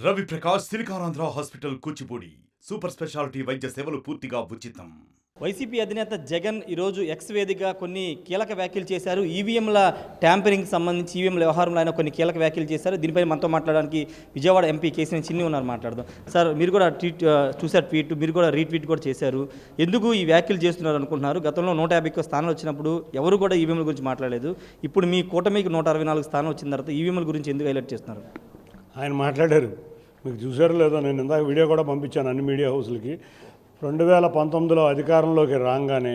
Ravi Prakash Siliconandhra hospital Kuchipudi super speciality వైద్య సేవలు పూర్తిగా ఉచితం. వైసీపీ అధినేత జగన్ ఈరోజు ఎక్స్ వేదికగా కొన్ని కీలక వ్యాఖ్యలు చేశారు. ఈవీఎంల ట్యాంపరింగ్కి సంబంధించి ఈవీఎంల వ్యవహారంలో ఆయన కొన్ని కీలక వ్యాఖ్యలు చేశారు. దీనిపై మనతో మాట్లాడడానికి విజయవాడ ఎంపీ కేసీఆర్ చిన్ని ఉన్నారు. మాట్లాడదాం సార్. మీరు కూడా చూసారు ట్వీట్, మీరు కూడా రీట్వీట్ కూడా చేశారు. ఎందుకు ఈ వ్యాఖ్యలు చేస్తున్నారు అనుకుంటున్నారు? గతంలో 150 స్థానాలు వచ్చినప్పుడు ఎవరు కూడా ఈవీఎంల గురించి మాట్లాడలేదు. ఇప్పుడు మీ కూటమికి 164 స్థానాలు వచ్చిన తర్వాత ఈవీఎంల గురించి ఎందుకు హైలైట్ చేస్తున్నారు? ఆయన మాట్లాడారు, మీకు చూసారో లేదో, నేను ఇందాక వీడియో కూడా పంపించాను అన్ని మీడియా హౌస్లకి. 2019లో అధికారంలోకి రాగానే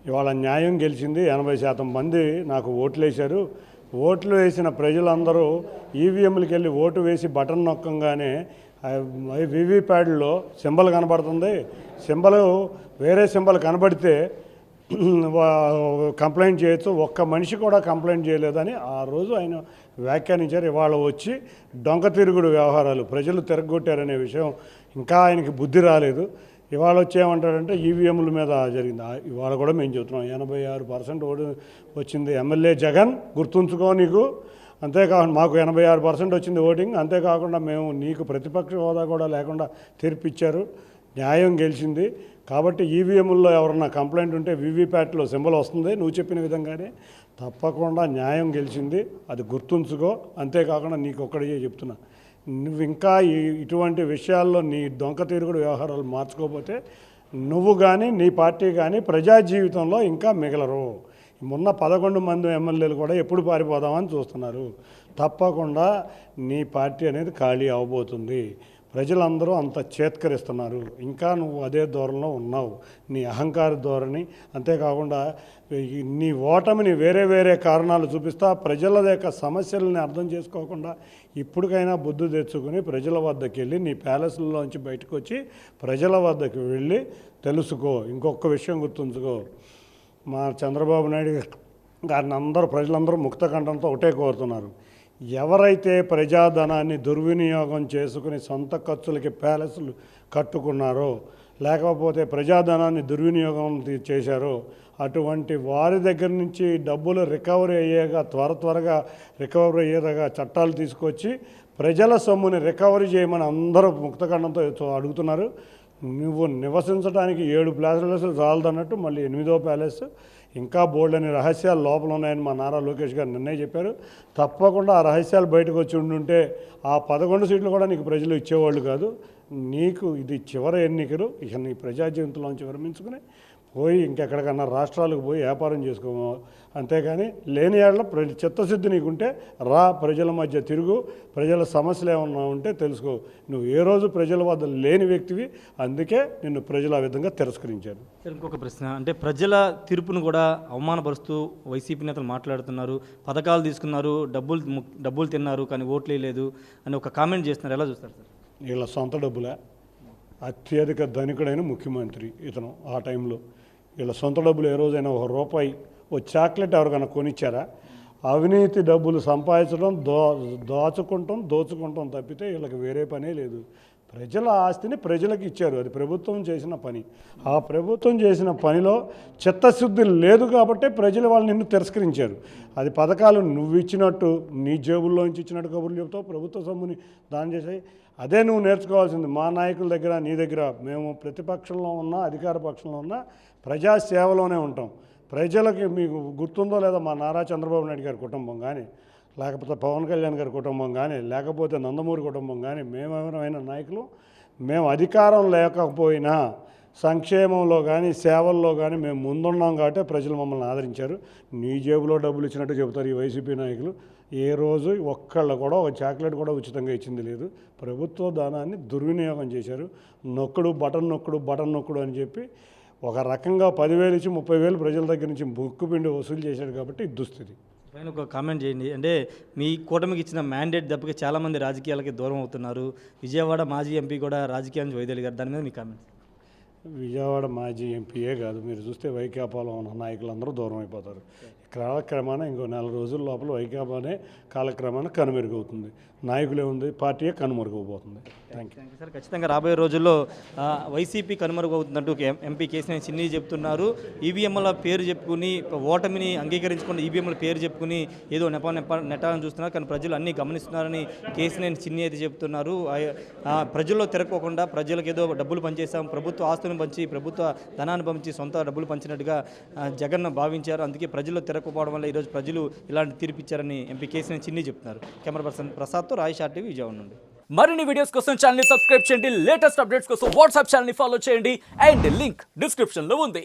ఇవాళ న్యాయం గెలిచింది. 80% మంది నాకు ఓట్లు వేశారు. ఓట్లు వేసిన ప్రజలందరూ ఈవీఎంలకి వెళ్ళి ఓటు వేసి బటన్ నొక్కంగానే వీవీప్యాడ్లో సింబల్ కనబడుతుంది. సింబల్ వేరే సింబల్ కనబడితే కంప్లైంట్ చేయొచ్చు. ఒక్క మనిషి కూడా కంప్లైంట్ చేయలేదని ఆ రోజు ఆయన వ్యాఖ్యానించారు. ఇవాళ వచ్చి డొంక తిరుగుడు వ్యవహారాలు, ప్రజలు తిరగొట్టారనే విషయం ఇంకా ఆయనకి బుద్ధి రాలేదు. ఇవాళ వచ్చి ఏమంటాడంటే ఈవీఎంల మీద జరిగింది. ఇవాళ కూడా మేము చెబుతున్నాం 86% ఓటు వచ్చింది. ఎమ్మెల్యే జగన్ గుర్తుంచుకో నీకు. అంతేకాకుండా మాకు 86% వచ్చింది ఓటింగ్. అంతేకాకుండా మేము నీకు ప్రతిపక్ష హోదా కూడా లేకుండా తీర్పిచ్చారు. న్యాయం గెలిచింది. కాబట్టి ఈవీఎంల్లో ఎవరన్నా కంప్లైంట్ ఉంటే వీవీప్యాట్లో సింబల్ వస్తుంది నువ్వు చెప్పిన విధంగానే. తప్పకుండా న్యాయం గెలిచింది, అది గుర్తుంచుకో. అంతేకాకుండా నీకు ఒక్కడే చెప్తున్నా, నువ్వు ఇంకా ఇటువంటి విషయాల్లో నీ దొంగ తిరుగుడు వ్యవహారాలు మార్చుకోకపోతే నువ్వు కానీ నీ పార్టీ కానీ ప్రజా జీవితంలో ఇంకా మిగలరు. మొన్న 11 మంది ఎమ్మెల్యేలు కూడా ఎప్పుడు పారిపోదామని చూస్తున్నారు. తప్పకుండా నీ పార్టీ అనేది ఖాళీ అవబోతుంది. ప్రజలందరూ అంత చేత్కరిస్తున్నారు. ఇంకా నువ్వు అదే ధోరణిలో ఉన్నావు, నీ అహంకార ధోరణి. అంతేకాకుండా నీ ఓటమిని వేరే వేరే కారణాలు చూపిస్తా ప్రజల యొక్క సమస్యలని అర్థం చేసుకోకుండా ఇప్పటికైనా బుద్ధి తెచ్చుకుని ప్రజల వద్దకు వెళ్ళి నీ ప్యాలెస్లోంచి బయటకు వచ్చి ప్రజల వద్దకు వెళ్ళి తెలుసుకో. ఇంకొక విషయం గుర్తుంచుకో, మా చంద్రబాబు నాయుడు గారిని ప్రజలందరూ ముక్తకంఠంతో ఒకటే కోరుతున్నారు. ఎవరైతే ప్రజాధనాన్ని దుర్వినియోగం చేసుకుని సొంత ఖర్చులకి ప్యాలెస్లు కట్టుకున్నారో, లేకపోతే ప్రజాధనాన్ని దుర్వినియోగం చేశారో, అటువంటి వారి దగ్గర నుంచి డబ్బులు రికవరీ అయ్యేగా త్వరగా రికవరీ అయ్యేలాగా చట్టాలు తీసుకొచ్చి ప్రజల సొమ్ముని రికవరీ చేయమని అందరూ ముక్తఖండంతో అడుగుతున్నారు. నువ్వు నివసించడానికి 7 ప్యాలెస్లు చాలదన్నట్టు మళ్ళీ 8వ ప్యాలెస్. ఇంకా బోల్డ్ అనే రహస్యాలు లోపల ఉన్నాయని మా నారా లోకేష్ గారు నిన్నే చెప్పారు. తప్పకుండా ఆ రహస్యాలు బయటకు వచ్చి ఉండుంటే ఆ 11 సీట్లు కూడా నీకు ప్రజలు ఇచ్చేవాళ్ళు కాదు. నీకు ఇది చివరి ఎన్నికలు. ఇక నీ ప్రజా జీవితంలోంచి విరమించుకుని పోయి ఇంకెక్కడికన్నా రాష్ట్రాలకు పోయి వ్యాపారం చేసుకోము. అంతేగాని లేని ఏళ్ళ చిత్తశుద్ధి నీకుంటే రా, ప్రజల మధ్య తిరుగు, ప్రజల సమస్యలు ఏమన్నా ఉంటే తెలుసుకో. నువ్వు ఏ రోజు ప్రజల వద్ద లేని వ్యక్తివి, అందుకే నిన్ను ప్రజలు ఆ విధంగా తిరస్కరించారు. ఇంకొక ప్రశ్న, అంటే ప్రజల తీర్పును కూడా అవమానపరుస్తూ వైసీపీ నేతలు మాట్లాడుతున్నారు. పథకాలు తీసుకున్నారు, డబ్బులు తిన్నారు, కానీ ఓట్లు వేయలేదు అని ఒక కామెంట్ చేస్తున్నారు. ఎలా చూస్తారు సార్? వీళ్ళ సొంత డబ్బులే. అత్యధిక ధనికుడైన ముఖ్యమంత్రి ఇతను ఆ టైంలో. వీళ్ళ సొంత డబ్బులు ఏ రోజైనా ₹1 ఓ చాక్లెట్ ఎవరికైనా కొనిచ్చారా? అవినీతి డబ్బులు సంపాదించడం, దోచుకుంటాం తప్పితే వీళ్ళకి వేరే పనే లేదు. ప్రజల ఆస్తిని ప్రజలకు ఇచ్చారు, అది ప్రభుత్వం చేసిన పని. ఆ ప్రభుత్వం చేసిన పనిలో చిత్తశుద్ధి లేదు కాబట్టి ప్రజలు వాళ్ళు నిన్ను తిరస్కరించారు. అది పథకాలు నువ్వు ఇచ్చినట్టు నీ జేబుల్లోంచి ఇచ్చినట్టు కబుర్లు చెబుతావు, ప్రభుత్వ సొమ్ముని దానం చేసాయి. అదే నువ్వు నేర్చుకోవాల్సింది. మా నాయకుల దగ్గర, నీ దగ్గర మేము ప్రతిపక్షంలో ఉన్నా అధికార పక్షంలో ఉన్నా ప్రజాసేవలోనే ఉంటాం. ప్రజలకి మీకు గుర్తుందో లేదో, మా నారా చంద్రబాబు నాయుడు గారి కుటుంబం కానీ, లేకపోతే పవన్ కళ్యాణ్ గారి కుటుంబం కానీ, లేకపోతే నందమూరి కుటుంబం కానీ, మేమెవరైనా నాయకులు మేము అధికారం లేకపోయినా సంక్షేమంలో కానీ సేవల్లో కానీ మేము ముందున్నాం కాబట్టి ప్రజలు మమ్మల్ని ఆదరించారు. నీ జేబులో డబ్బులు ఇచ్చినట్టు చెబుతారు ఈ వైసీపీ నాయకులు. ఏ రోజు ఒక్కళ్ళు కూడా ఒక చాక్లెట్ కూడా ఉచితంగా ఇచ్చింది లేదు. ప్రభుత్వ ధనాన్ని దుర్వినియోగం చేశారు. బటన్ నొక్కుడు అని చెప్పి ఒక రకంగా 10,000 ఇచ్చి 30,000 ప్రజల దగ్గర నుంచి ముక్కుపిండి వసూలు చేశాడు కాబట్టి దుస్థితి. పైన ఒక కామెంట్ చేయండి. అంటే మీ కూటమికి ఇచ్చిన మ్యాండేట్ దెబ్బకి చాలామంది రాజకీయాలకి దూరం అవుతున్నారు. విజయవాడ మాజీ ఎంపీ కూడా రాజకీయానికి వైదొలిగారు. దాని మీద మీ కామెంట్? విజయవాడ మాజీ ఎంపీయే కాదు, మీరు చూస్తే వైకాపాలో ఉన్న నాయకులందరూ దూరం అయిపోతారు. కాలక్రమాన ఇంకో 4 రోజుల లోపల వైకాపానే కాలక్రమాన కనుమరుగవుతుంది. నాయకులే ఉంది, పార్టీయే కనుమరుగవబోతుంది. Thank you. Thank you sir. ఖచ్చితంగా రాబోయే రోజుల్లో వైసీపీ కనుమరుగవుతుందంటూ ఎంపీ కేసీఆర్ చిన్ని చెప్తున్నారు. ఈవీఎంల పేరు చెప్పుకుని ఓటమిని అంగీకరించుకుని ఈవీఎంల పేరు చెప్పుకుని ఏదో నెట్టాలని చూస్తున్నారు. కానీ ప్రజలు అన్నీ గమనిస్తున్నారని కేసీఆర్ చిన్ని అయితే చెప్తున్నారు. ప్రజల్లో తిరగకుండా ప్రజలకు ఏదో డబ్బులు పనిచేస్తాం, ప్రభుత్వ ఆస్తులను పంచి ప్రభుత్వ ధనాన్ని పంచి సొంత డబ్బులు పంచినట్టుగా జగన్ భావించారు. అందుకే ప్రజల్లో తిరగకపోవడం వల్ల ఈరోజు ప్రజలు ఇలాంటి తీర్పిచ్చారని ఎంపీ కేసీఆర్ చిన్ని చెప్తున్నారు. Camera person ప్రసాద్తో Rayesh RTV Vijayawada నుండి. మరిన్ని వీడియోస్ కోసం ఛానల్ ని సబ్స్క్రైబ్ చేయండి. లేటెస్ట్ అప్డేట్స్ కోసం వాట్సాప్ ఛానల్ ని ఫాలో చేయండి. అండ్ లింక్ డిస్క్రిప్షన్ లో ఉంది.